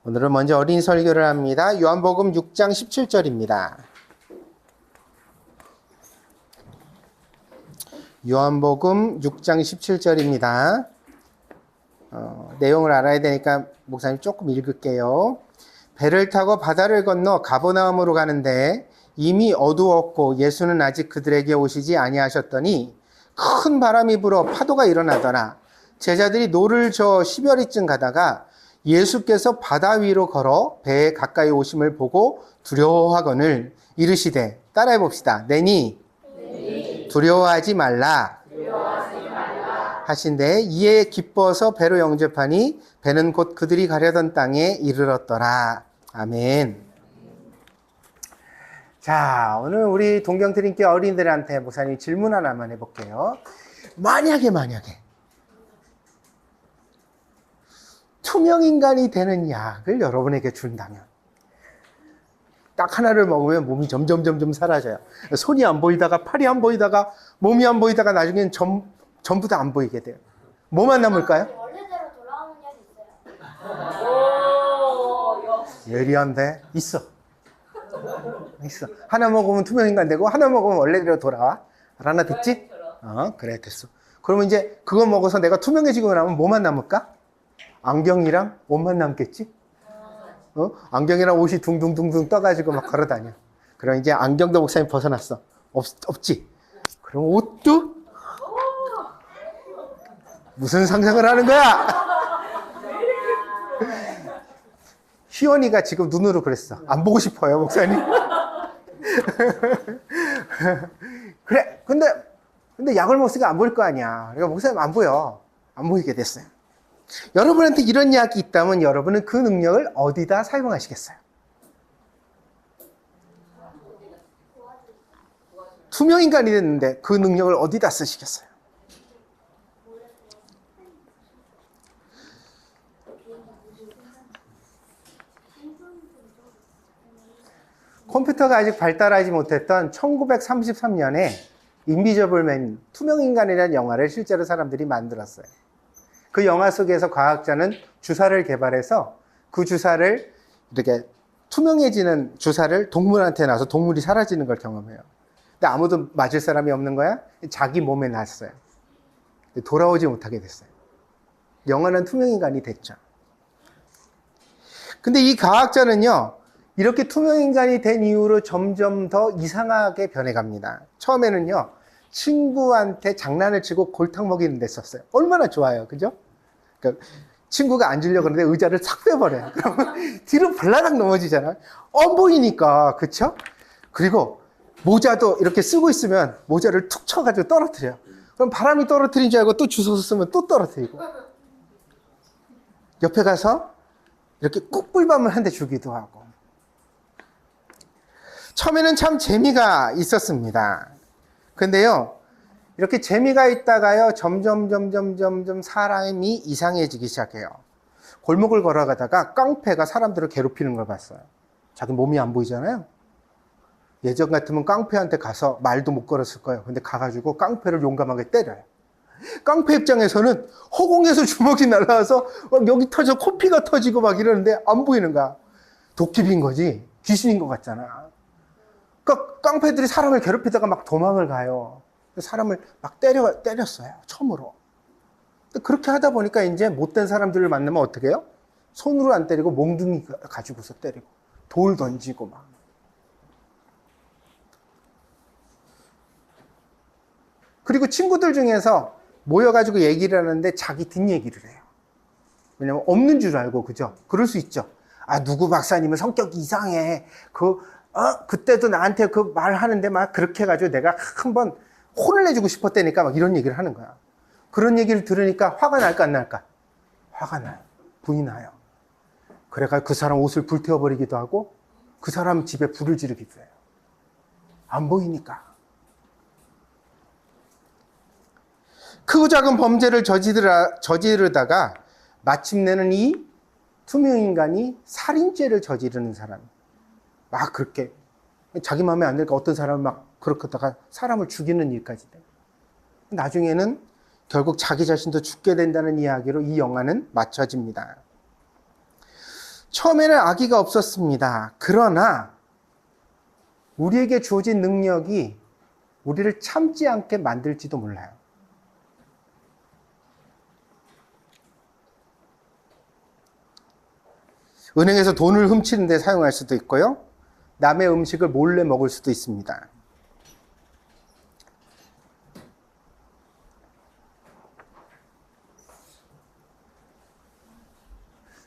오늘은 먼저 어린이 설교를 합니다. 요한복음 6장 17절입니다. 요한복음 6장 17절입니다. 내용을 알아야 되니까 목사님 조금 읽을게요. 배를 타고 바다를 건너 가버나움으로 가는데 이미 어두웠고 예수는 아직 그들에게 오시지 아니하셨더니 큰 바람이 불어 파도가 일어나더라. 제자들이 노를 저어 10여리쯤 가다가 예수께서 바다 위로 걸어 배에 가까이 오심을 보고 두려워하거늘 이르시되, 따라해 봅시다. 내니 두려워하지 말라 하신대 이에 기뻐서 배로 영접하니 배는 곧 그들이 가려던 땅에 이르렀더라. 아멘. 자, 오늘 우리 동경드림교 어린이들한테 목사님 질문 하나만 해볼게요. 만약에 투명인간이 되는 약을 여러분에게 준다면 딱 하나를 먹으면 몸이 점점 사라져요. 손이 안 보이다가 팔이 안 보이다가 몸이 안 보이다가 나중엔 전부 다 안 보이게 돼요. 뭐만 남을까요? 원래대로 돌아오는 약이 있어요. 예리한데? 있어. 하나 먹으면 투명인간 되고 하나 먹으면 원래대로 돌아와. 하나 듣지? 그래 됐어. 그러면 이제 그거 먹어서 내가 투명해지고 나면 뭐만 남을까? 안경이랑 옷만 남겠지? 안경이랑 옷이 둥둥둥둥 떠가지고 막 걸어다녀. 그럼 이제 안경도 목사님 벗어났어. 없지? 그럼 옷도? 무슨 상상을 하는 거야? 희원이가 지금 눈으로 그랬어. 안 보고 싶어요, 목사님. 그래, 근데 약을 먹으니까 안 보일 거 아니야. 그러니까 목사님 안 보여. 안 보이게 됐어요. 여러분한테 이런 약이 있다면 여러분은 그 능력을 어디다 사용하시겠어요? 투명인간이 됐는데 그 능력을 어디다 쓰시겠어요? 컴퓨터가 아직 발달하지 못했던 1933년에 인비저블맨, 투명인간이라는 영화를 실제로 사람들이 만들었어요. 그 영화 속에서 과학자는 주사를 개발해서 그 주사를 이렇게 투명해지는 주사를 동물한테 놔서 동물이 사라지는 걸 경험해요. 근데 아무도 맞을 사람이 없는 거야. 자기 몸에 놨어요. 돌아오지 못하게 됐어요. 영원한 투명인간이 됐죠. 근데 이 과학자는요, 이렇게 투명인간이 된 이후로 점점 더 이상하게 변해갑니다. 처음에는요, 친구한테 장난을 치고 골탕 먹이는 데 썼어요. 얼마나 좋아요. 그죠? 그러니까 친구가 앉으려고 하는데 의자를 싹 빼버려요. 그러면 뒤로 발라닥 넘어지잖아요. 안 보이니까. 그쵸? 그리고 모자도 이렇게 쓰고 있으면 모자를 툭 쳐가지고 떨어뜨려요. 그럼 바람이 떨어뜨린 줄 알고 또 주워서 쓰면 또 떨어뜨리고. 옆에 가서 이렇게 꾹꿀밤을 한 대 주기도 하고. 처음에는 참 재미가 있었습니다. 근데요, 이렇게 재미가 있다가요, 점점 사람이 이상해지기 시작해요. 골목을 걸어가다가 깡패가 사람들을 괴롭히는 걸 봤어요. 자기 몸이 안 보이잖아요. 예전 같으면 깡패한테 가서 말도 못 걸었을 거예요. 근데 가가지고 깡패를 용감하게 때려요. 깡패 입장에서는 허공에서 주먹이 날라와서 막 여기 터져 코피가 터지고 막 이러는데 안 보이는 거야. 도끼비인 거지. 귀신인 것 같잖아. 그러니까 깡패들이 사람을 괴롭히다가 막 도망을 가요. 사람을 막 때렸어요. 처음으로. 그렇게 하다 보니까 이제 못된 사람들을 만나면 어떻게 해요? 손으로 안 때리고 몽둥이 가지고서 때리고 돌 던지고 막. 그리고 친구들 중에서 모여가지고 얘기를 하는데 자기 뒷얘기를 해요. 왜냐면 없는 줄 알고, 그죠? 그럴 수 있죠. 아, 누구 박사님은 성격이 이상해. 그때도 나한테 그 말하는데 막 그렇게 해가지고 내가 한번 혼을 내주고 싶었다니까 막 이런 얘기를 하는 거야. 그런 얘기를 들으니까 화가 날까 안 날까? 화가 나요. 분이 나요. 그래가지고 그 사람 옷을 불태워버리기도 하고 그 사람 집에 불을 지르기도 해요. 안 보이니까. 크고 작은 범죄를 저지르다가 마침내는 이 투명인간이 살인죄를 저지르는 사람. 막 그렇게 자기 마음에 안 들까 어떤 사람은 막 그렇게 다가 사람을 죽이는 일까지 돼. 나중에는 결국 자기 자신도 죽게 된다는 이야기로 이 영화는 맞춰집니다. 처음에는 아기가 없었습니다. 그러나 우리에게 주어진 능력이 우리를 참지 않게 만들지도 몰라요. 은행에서 돈을 훔치는 데 사용할 수도 있고요. 남의 음식을 몰래 먹을 수도 있습니다.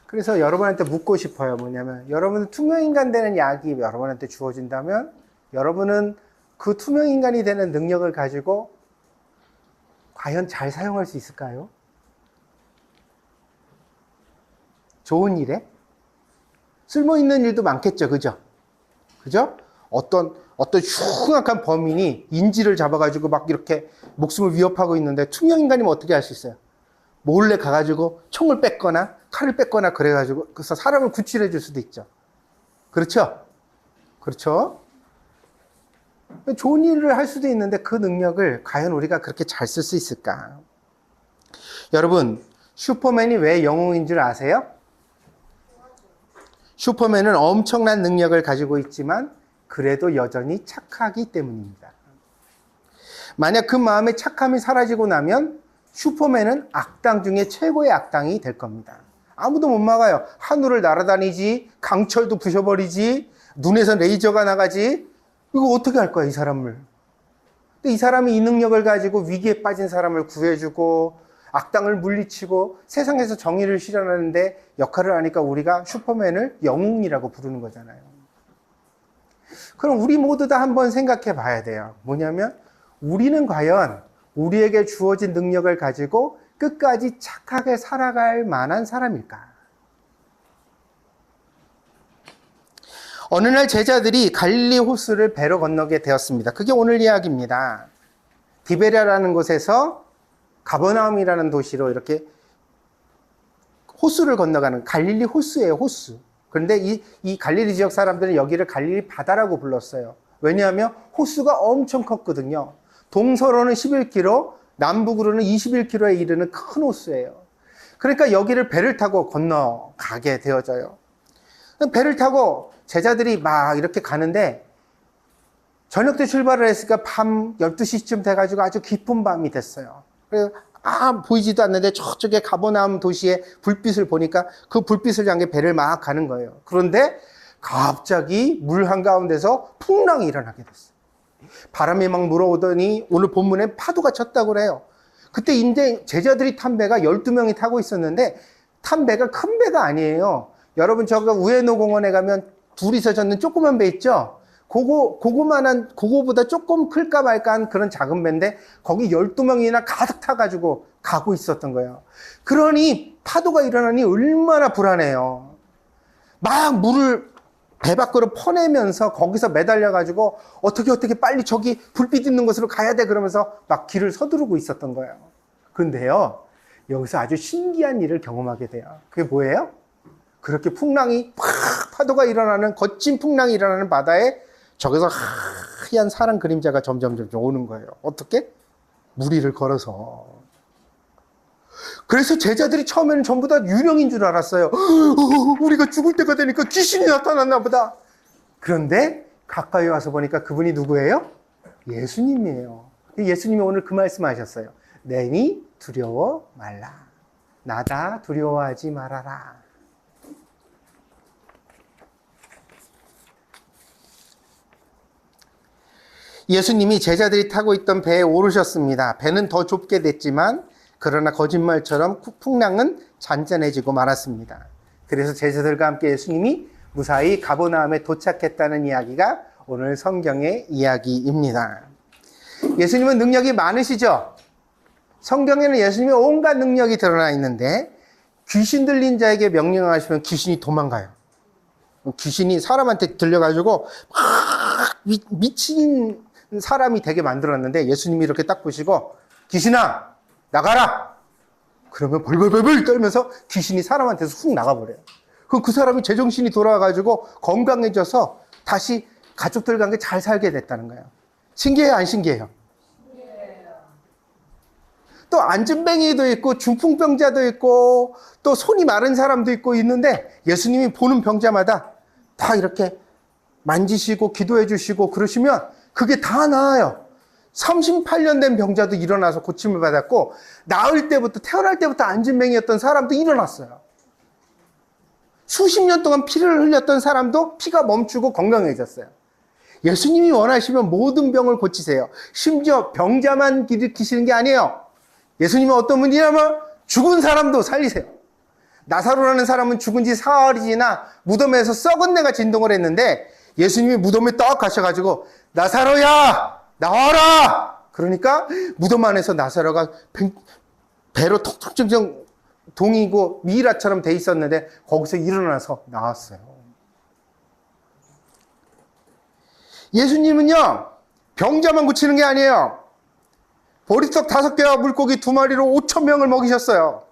그래서 여러분한테 묻고 싶어요. 뭐냐면 여러분은 투명인간 되는 약이 여러분한테 주어진다면 여러분은 그 투명인간이 되는 능력을 가지고 과연 잘 사용할 수 있을까요? 좋은 일에? 쓸모있는 일도 많겠죠. 그죠? 그죠? 어떤 흉악한 범인이 인지를 잡아가지고 막 이렇게 목숨을 위협하고 있는데 투명인간이면 어떻게 할 수 있어요? 몰래 가가지고 총을 뺐거나 칼을 뺐거나 그래가지고 그래서 사람을 구출해 줄 수도 있죠. 그렇죠? 그렇죠? 좋은 일을 할 수도 있는데 그 능력을 과연 우리가 그렇게 잘 쓸 수 있을까? 여러분, 슈퍼맨이 왜 영웅인 줄 아세요? 슈퍼맨은 엄청난 능력을 가지고 있지만 그래도 여전히 착하기 때문입니다. 만약 그 마음의 착함이 사라지고 나면 슈퍼맨은 악당 중에 최고의 악당이 될 겁니다. 아무도 못 막아요. 하늘을 날아다니지, 강철도 부셔버리지, 눈에서 레이저가 나가지. 이거 어떻게 할 거야, 이 사람을? 근데 이 사람이 이 능력을 가지고 위기에 빠진 사람을 구해주고 악당을 물리치고 세상에서 정의를 실현하는데 역할을 하니까 우리가 슈퍼맨을 영웅이라고 부르는 거잖아요. 그럼 우리 모두 다 한번 생각해 봐야 돼요. 뭐냐면 우리는 과연 우리에게 주어진 능력을 가지고 끝까지 착하게 살아갈 만한 사람일까? 어느 날 제자들이 갈릴리 호수를 배로 건너게 되었습니다. 그게 오늘 이야기입니다. 디베랴라는 곳에서 가버나움이라는 도시로 이렇게 호수를 건너가는 갈릴리 호수예요, 호수. 그런데 이 갈릴리 지역 사람들은 여기를 갈릴리 바다라고 불렀어요. 왜냐하면 호수가 엄청 컸거든요. 동서로는 11km, 남북으로는 21km에 이르는 큰 호수예요. 그러니까 여기를 배를 타고 건너가게 되어져요. 배를 타고 제자들이 막 이렇게 가는데 저녁 때 출발을 했으니까 밤 12시쯤 돼가지고 아주 깊은 밤이 됐어요. 그래서 보이지도 않는데 저쪽에 가버나움 도시의 불빛을 보니까 그 불빛을 향해 배를 막 가는 거예요. 그런데 갑자기 물 한가운데서 풍랑이 일어나게 됐어요. 바람이 막 물어오더니 오늘 본문에 파도가 쳤다고 그래요. 그때 이제 제자들이 탄 배가 12명이 타고 있었는데 탄 배가 큰 배가 아니에요. 여러분 저거 우에노 공원에 가면 둘이서 젓는 조그만 배 있죠? 그거보다 조금 클까 말까 한 그런 작은 배인데 거기 12명이나 가득 타가지고 가고 있었던 거예요. 그러니 파도가 일어나니 얼마나 불안해요. 막 물을 배 밖으로 퍼내면서 거기서 매달려가지고 어떻게 빨리 저기 불빛 있는 곳으로 가야 돼 그러면서 막 길을 서두르고 있었던 거예요. 그런데요, 여기서 아주 신기한 일을 경험하게 돼요. 그게 뭐예요? 그렇게 풍랑이 파도가 일어나는 거친 풍랑이 일어나는 바다에 저기서 하얀 사람 그림자가 점점 오는 거예요. 어떻게? 무리를 걸어서. 그래서 제자들이 처음에는 전부 다 유령인 줄 알았어요. 우리가 죽을 때가 되니까 귀신이 나타났나 보다. 그런데 가까이 와서 보니까 그분이 누구예요? 예수님이에요. 예수님이 오늘 그 말씀하셨어요. 내니 두려워 말라. 나다 두려워하지 말아라. 예수님이 제자들이 타고 있던 배에 오르셨습니다. 배는 더 좁게 됐지만 그러나 거짓말처럼 풍랑은 잔잔해지고 말았습니다. 그래서 제자들과 함께 예수님이 무사히 가버나움에 도착했다는 이야기가 오늘 성경의 이야기입니다. 예수님은 능력이 많으시죠? 성경에는 예수님의 온갖 능력이 드러나 있는데 귀신 들린 자에게 명령을 하시면 귀신이 도망가요. 귀신이 사람한테 들려가지고 막 미친 사람이 되게 만들었는데 예수님이 이렇게 딱 보시고 귀신아 나가라! 그러면 벌벌벌벌 떨면서 귀신이 사람한테서 훅 나가버려요. 그럼 그 사람이 제정신이 돌아와가지고 건강해져서 다시 가족들과 함께 잘 살게 됐다는 거예요. 신기해요, 안 신기해요? 또 안진뱅이도 있고 중풍병자도 있고 또 손이 마른 사람도 있고 있는데 예수님이 보는 병자마다 다 이렇게 만지시고 기도해 주시고 그러시면 그게 다 나아요. 38년 된 병자도 일어나서 고침을 받았고 나을 때부터 태어날 때부터 안진뱅이였던 사람도 일어났어요. 수십 년 동안 피를 흘렸던 사람도 피가 멈추고 건강해졌어요. 예수님이 원하시면 모든 병을 고치세요. 심지어 병자만 일으키시는 게 아니에요. 예수님은 어떤 분이냐면 죽은 사람도 살리세요. 나사로라는 사람은 죽은 지 사흘이 지나 무덤에서 썩은 내가 진동을 했는데 예수님이 무덤에 딱 가셔가지고 나사로야 나와라! 그러니까 무덤 안에서 나사로가 배로 톡톡 동이고 미이라처럼 돼 있었는데 거기서 일어나서 나왔어요. 예수님은요 병자만 고치는 게 아니에요. 보리떡 5개와 물고기 2마리로 5,000명을 먹이셨어요.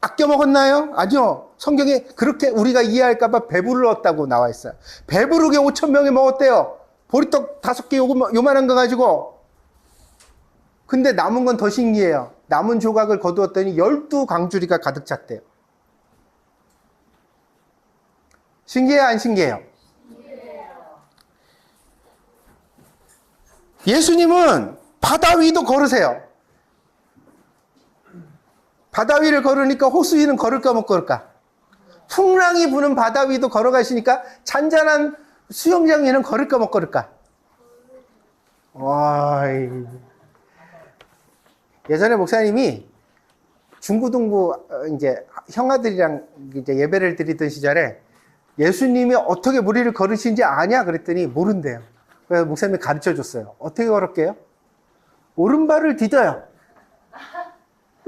아껴 먹었나요? 아니요. 성경에 그렇게 우리가 이해할까 봐 배불렀다고 나와 있어요. 배부르게 5,000명이 먹었대요. 보리떡 5개 요만한 거 가지고. 근데 남은 건 더 신기해요. 남은 조각을 거두었더니 12광주리가 가득 찼대요. 신기해요, 안 신기해요? 예수님은 바다 위도 걸으세요. 바다 위를 걸으니까 호수 위는 걸을까 못 걸을까? 풍랑이 부는 바다 위도 걸어가시니까 잔잔한 수영장 위는 걸을까 못 걸을까? 와이. 예전에 목사님이 중고등부 이제 형아들이랑 이제 예배를 드리던 시절에 예수님이 어떻게 무리를 걸으신지 아냐 그랬더니 모른대요. 그래서 목사님이 가르쳐 줬어요. 어떻게 걸을게요? 오른발을 디뎌요.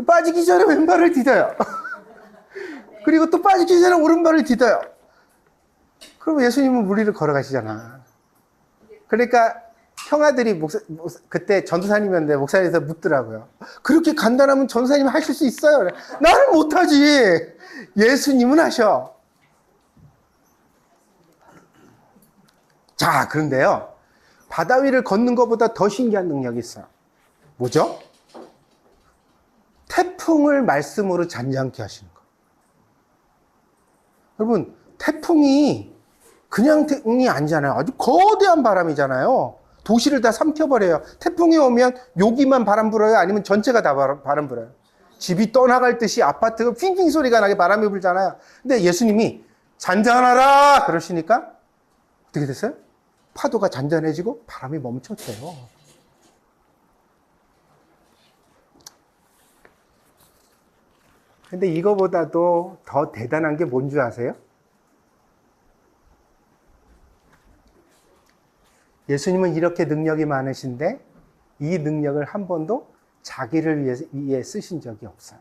빠지기 전에 왼발을 디뎌요. 그리고 또 빠지기 전에 오른발을 디뎌요. 그럼 예수님은 무리를 걸어가시잖아. 그러니까 형아들이 그때 전도사님이었는데 목사님에서 묻더라고요. 그렇게 간단하면 전도사님이 하실 수 있어요? 나는 못하지. 예수님은 하셔. 자, 그런데요. 바다 위를 걷는 것보다 더 신기한 능력이 있어요. 뭐죠? 태풍을 말씀으로 잔잔케 하시는 거. 여러분, 태풍이 그냥 태풍이 아니잖아요. 아주 거대한 바람이잖아요. 도시를 다 삼켜버려요. 태풍이 오면 여기만 바람 불어요? 아니면 전체가 다 바람 불어요? 집이 떠나갈 듯이 아파트가 핑핑 소리가 나게 바람이 불잖아요. 근데 예수님이 잔잔하라 그러시니까 어떻게 됐어요? 파도가 잔잔해지고 바람이 멈췄어요. 근데 이거보다도 더 대단한 게 뭔 줄 아세요? 예수님은 이렇게 능력이 많으신데 이 능력을 한 번도 자기를 위해 쓰신 적이 없어요.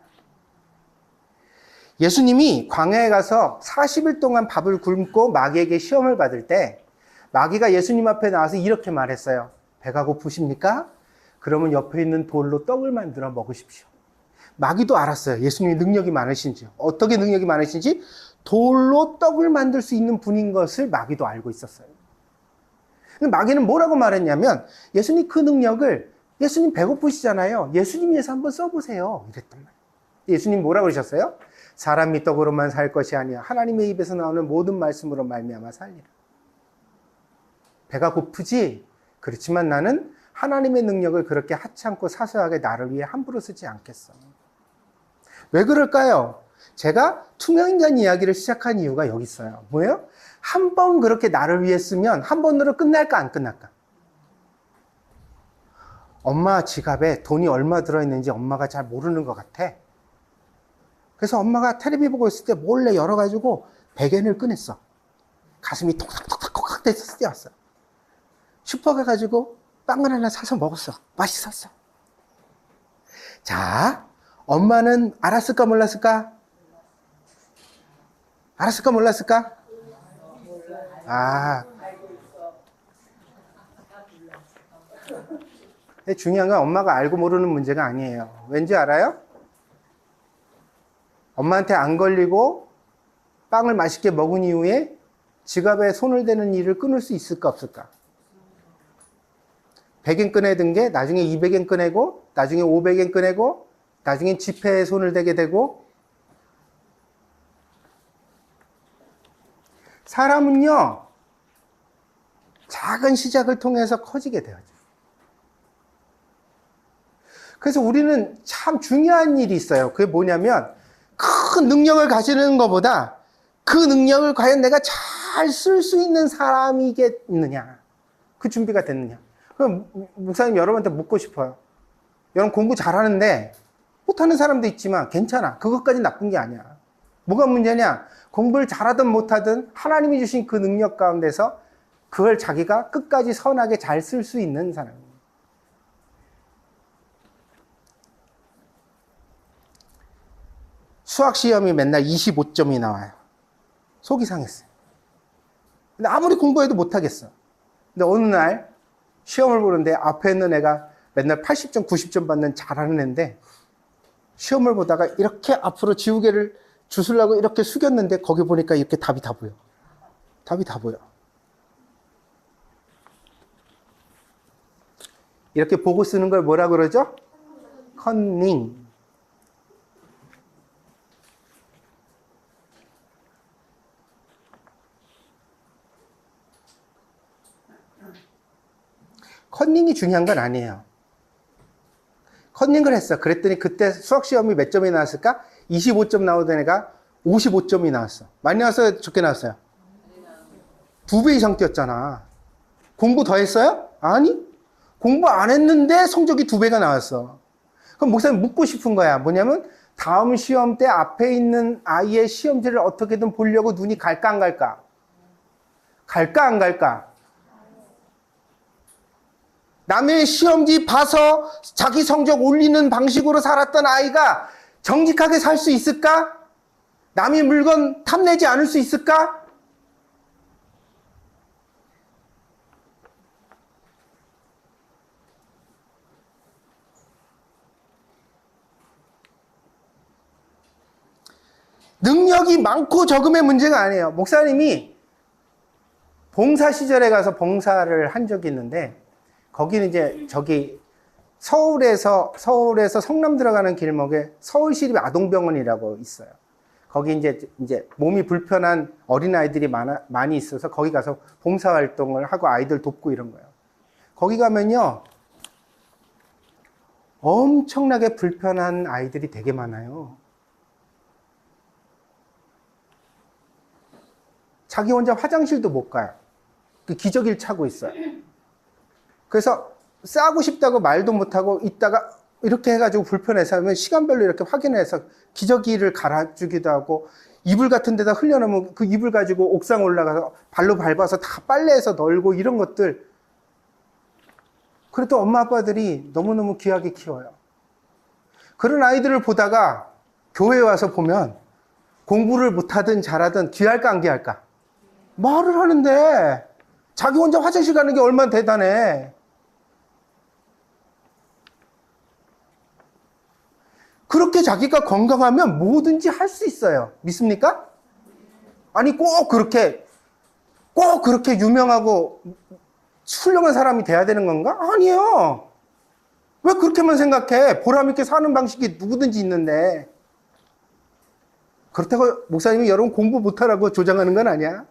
예수님이 광야에 가서 40일 동안 밥을 굶고 마귀에게 시험을 받을 때 마귀가 예수님 앞에 나와서 이렇게 말했어요. 배가 고프십니까? 그러면 옆에 있는 돌로 떡을 만들어 먹으십시오. 마귀도 알았어요. 예수님이 능력이 많으신지. 어떻게 능력이 많으신지 돌로 떡을 만들 수 있는 분인 것을 마귀도 알고 있었어요. 근데 마귀는 뭐라고 말했냐면 예수님 그 능력을 예수님 배고프시잖아요. 예수님 위해서 한번 써보세요. 이랬단 말이에요. 예수님 뭐라고 그러셨어요? 사람이 떡으로만 살 것이 아니야. 하나님의 입에서 나오는 모든 말씀으로 말미암아 살리라. 배가 고프지? 그렇지만 나는 하나님의 능력을 그렇게 하찮고 사소하게 나를 위해 함부로 쓰지 않겠어. 왜 그럴까요? 제가 투명인간 이야기를 시작한 이유가 여기 있어요. 뭐예요? 한 번 그렇게 나를 위해 쓰면 한 번으로 끝날까 안 끝날까? 엄마 지갑에 돈이 얼마 들어있는지 엄마가 잘 모르는 것 같아. 그래서 엄마가 텔레비 보고 있을 때 몰래 열어가지고 베개를 꺼냈어. 가슴이 톡톡톡톡 돼서 뛰었어. 슈퍼 가가지고 빵을 하나 사서 먹었어. 맛있었어. 자, 엄마는 알았을까 몰랐을까? 알았을까 몰랐을까? 아. 근데 중요한 건 엄마가 알고 모르는 문제가 아니에요. 왠지 알아요? 엄마한테 안 걸리고 빵을 맛있게 먹은 이후에 지갑에 손을 대는 일을 끊을 수 있을까 없을까? 100엔 꺼내든 게 나중에 200엔 꺼내고 나중에 500엔 꺼내고, 나중에 지폐에 손을 대게 되고, 사람은요, 작은 시작을 통해서 커지게 되어요. 그래서 우리는 참 중요한 일이 있어요. 그게 뭐냐면, 큰 능력을 가지는 것보다 그 능력을 과연 내가 잘 쓸 수 있는 사람이겠느냐. 그 준비가 됐느냐. 그럼 목사님 여러분한테 묻고 싶어요. 여러분 공부 잘하는데 못하는 사람도 있지만 괜찮아. 그것까지 나쁜 게 아니야. 뭐가 문제냐? 공부를 잘하든 못하든 하나님이 주신 그 능력 가운데서 그걸 자기가 끝까지 선하게 잘 쓸 수 있는 사람입니다. 수학 시험이 맨날 25점이 나와요. 속이 상했어요. 근데 아무리 공부해도 못하겠어. 근데 어느 날 시험을 보는데 앞에 있는 애가 맨날 80점, 90점 받는 잘하는 애인데 시험을 보다가 이렇게 앞으로 지우개를 주술라고 이렇게 숙였는데 거기 보니까 이렇게 답이 다 보여. 답이 다 보여. 이렇게 보고 쓰는 걸 뭐라 그러죠? 컨닝. 컨닝이 중요한 건 아니에요. 컨닝을 했어. 그랬더니 그때 수학 시험이 몇 점이 나왔을까? 25점 나오던 애가 55점이 나왔어. 많이 나왔어요? 적게 나왔어요? 2배 이상 뛰었잖아. 공부 더 했어요? 아니. 공부 안 했는데 성적이 2배가 나왔어. 그럼 목사님 묻고 싶은 거야. 뭐냐면 다음 시험 때 앞에 있는 아이의 시험지를 어떻게든 보려고 눈이 갈까 안 갈까? 갈까 안 갈까? 남의 시험지 봐서 자기 성적 올리는 방식으로 살았던 아이가 정직하게 살 수 있을까? 남의 물건 탐내지 않을 수 있을까? 능력이 많고 적음의 문제가 아니에요. 목사님이 봉사 시절에 가서 봉사를 한 적이 있는데 거기는 이제 저기 서울에서 성남 들어가는 길목에 서울시립 아동병원이라고 있어요. 거기 이제 몸이 불편한 어린아이들이 많이 있어서 거기 가서 봉사활동을 하고 아이들 돕고 이런 거예요. 거기 가면요. 엄청나게 불편한 아이들이 되게 많아요. 자기 혼자 화장실도 못 가요. 그 기저귀를 차고 있어요. 그래서 싸고 싶다고 말도 못하고 있다가 이렇게 해가지고 불편해서 하면 시간별로 이렇게 확인해서 기저귀를 갈아주기도 하고 이불 같은 데다 흘려놓으면 그 이불 가지고 옥상 올라가서 발로 밟아서 다 빨래해서 널고 이런 것들. 그래도 엄마 아빠들이 너무너무 귀하게 키워요. 그런 아이들을 보다가 교회에 와서 보면 공부를 못하든 잘하든 귀할까 안 귀할까? 말을 하는데 자기 혼자 화장실 가는 게 얼마나 대단해. 그렇게 자기가 건강하면 뭐든지 할 수 있어요. 믿습니까? 아니 꼭 그렇게 유명하고 훌륭한 사람이 돼야 되는 건가? 아니에요. 왜 그렇게만 생각해? 보람 있게 사는 방식이 누구든지 있는데. 그렇다고 목사님이 여러분 공부 못하라고 조장하는 건 아니야.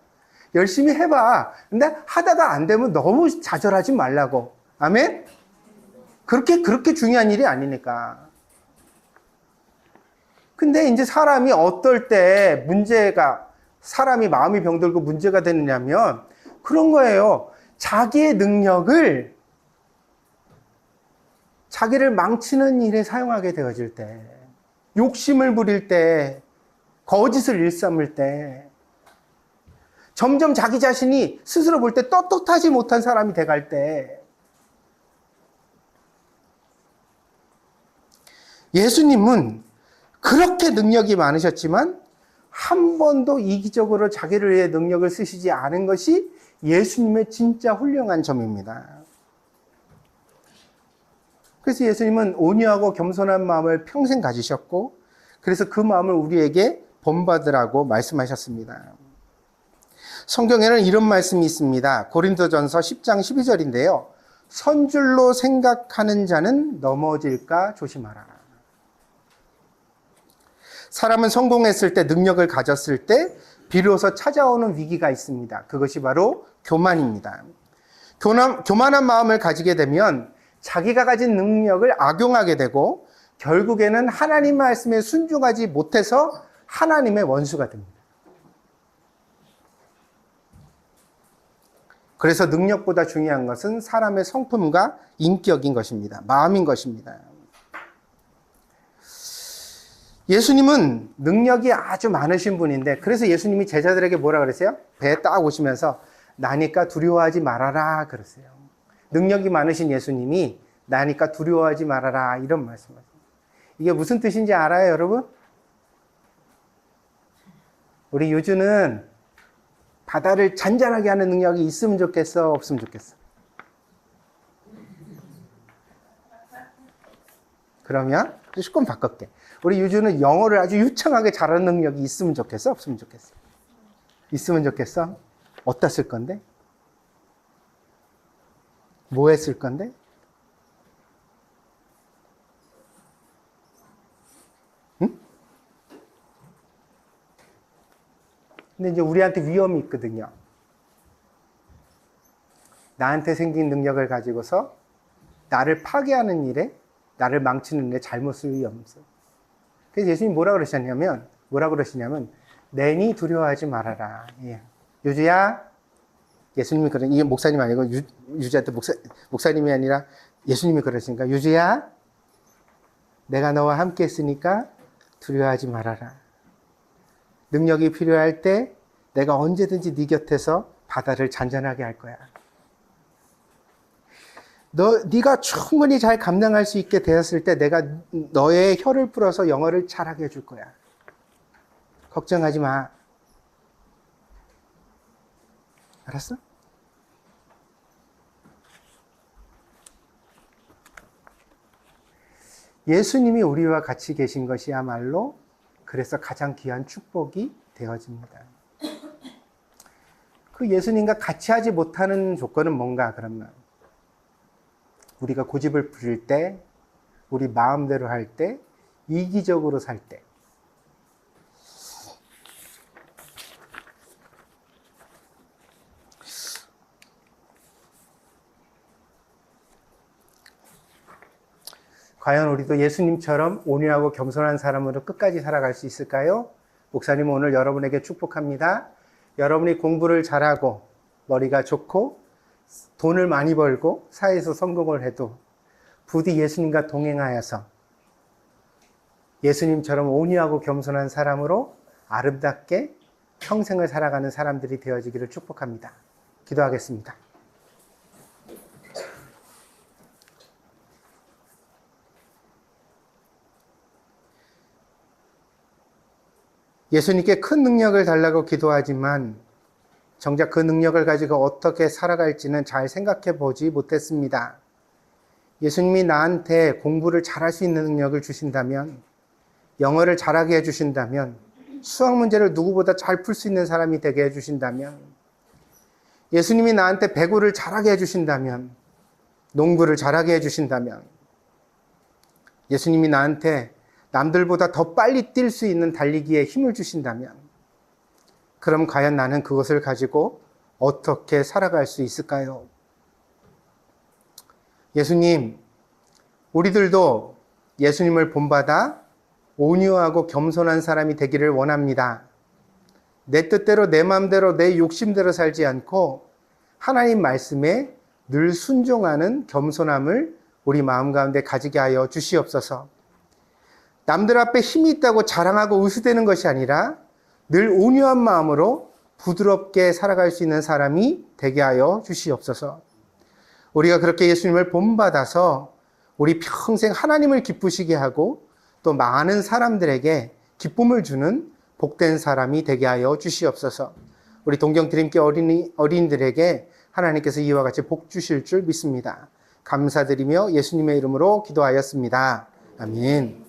열심히 해봐. 근데 하다가 안 되면 너무 좌절하지 말라고. 아멘? 그렇게 중요한 일이 아니니까. 근데 이제 사람이 어떨 때 사람이 마음이 병들고 문제가 되느냐면 그런 거예요. 자기의 능력을 자기를 망치는 일에 사용하게 되어질 때, 욕심을 부릴 때, 거짓을 일삼을 때, 점점 자기 자신이 스스로 볼 때 떳떳하지 못한 사람이 돼갈 때, 예수님은 그렇게 능력이 많으셨지만 한 번도 이기적으로 자기를 위해 능력을 쓰시지 않은 것이 예수님의 진짜 훌륭한 점입니다. 그래서 예수님은 온유하고 겸손한 마음을 평생 가지셨고 그래서 그 마음을 우리에게 본받으라고 말씀하셨습니다. 성경에는 이런 말씀이 있습니다. 고린도전서 10장 12절인데요. 선줄로 생각하는 자는 넘어질까 조심하라. 사람은 성공했을 때, 능력을 가졌을 때 비로소 찾아오는 위기가 있습니다. 그것이 바로 교만입니다. 교만한 마음을 가지게 되면 자기가 가진 능력을 악용하게 되고 결국에는 하나님 말씀에 순종하지 못해서 하나님의 원수가 됩니다. 그래서 능력보다 중요한 것은 사람의 성품과 인격인 것입니다. 마음인 것입니다. 예수님은 능력이 아주 많으신 분인데, 그래서 예수님이 제자들에게 뭐라 그랬어요? 배에 딱 오시면서 나니까 두려워하지 말아라 그랬어요. 능력이 많으신 예수님이 나니까 두려워하지 말아라 이런 말씀하세요. 이게 무슨 뜻인지 알아요, 여러분? 우리 유주는 바다를 잔잔하게 하는 능력이 있으면 좋겠어, 없으면 좋겠어? 그러면 조금 바꿀게. 우리 유주는 영어를 아주 유창하게 잘하는 능력이 있으면 좋겠어, 없으면 좋겠어? 있으면 좋겠어? 어디다 쓸 건데? 뭐에 쓸 건데? 응? 근데 이제 우리한테 위험이 있거든요. 나한테 생긴 능력을 가지고서 나를 파괴하는 일에, 나를 망치는 일에 잘못 쓸 위험이 있어요. 그래서 예수님이 뭐라 그러시냐면, 내니 두려워하지 말아라. 예. 유주야, 예수님이 이게 목사님 아니고 유주한테 목사님이 아니라 예수님이 그러시니까, 유주야, 내가 너와 함께 했으니까 두려워하지 말아라. 능력이 필요할 때 내가 언제든지 네 곁에서 바다를 잔잔하게 할 거야. 네가 충분히 잘 감당할 수 있게 되었을 때 내가 너의 혀를 풀어서 영어를 잘하게 해줄 거야. 걱정하지 마. 알았어? 예수님이 우리와 같이 계신 것이야말로 그래서 가장 귀한 축복이 되어집니다. 그 예수님과 같이 하지 못하는 조건은 뭔가 그러면? 우리가 고집을 부릴 때, 우리 마음대로 할 때, 이기적으로 살 때. 과연 우리도 예수님처럼 온유하고 겸손한 사람으로 끝까지 살아갈 수 있을까요? 목사님은 오늘 여러분에게 축복합니다. 여러분이 공부를 잘하고 머리가 좋고 돈을 많이 벌고 사회에서 성공을 해도 부디 예수님과 동행하여서 예수님처럼 온유하고 겸손한 사람으로 아름답게 평생을 살아가는 사람들이 되어지기를 축복합니다. 기도하겠습니다. 예수님께 큰 능력을 달라고 기도하지만 정작 그 능력을 가지고 어떻게 살아갈지는 잘 생각해 보지 못했습니다. 예수님이 나한테 공부를 잘할 수 있는 능력을 주신다면, 영어를 잘하게 해주신다면, 수학 문제를 누구보다 잘 풀 수 있는 사람이 되게 해주신다면, 예수님이 나한테 배구를 잘하게 해주신다면, 농구를 잘하게 해주신다면, 예수님이 나한테 남들보다 더 빨리 뛸 수 있는 달리기에 힘을 주신다면, 그럼 과연 나는 그것을 가지고 어떻게 살아갈 수 있을까요? 예수님, 우리들도 예수님을 본받아 온유하고 겸손한 사람이 되기를 원합니다. 내 뜻대로, 내 마음대로, 내 욕심대로 살지 않고 하나님 말씀에 늘 순종하는 겸손함을 우리 마음 가운데 가지게 하여 주시옵소서. 남들 앞에 힘이 있다고 자랑하고 의수되는 것이 아니라 늘 온유한 마음으로 부드럽게 살아갈 수 있는 사람이 되게 하여 주시옵소서. 우리가 그렇게 예수님을 본받아서 우리 평생 하나님을 기쁘시게 하고 또 많은 사람들에게 기쁨을 주는 복된 사람이 되게 하여 주시옵소서. 우리 동경드림교 어린이들에게 하나님께서 이와 같이 복 주실 줄 믿습니다. 감사드리며 예수님의 이름으로 기도하였습니다. 아멘.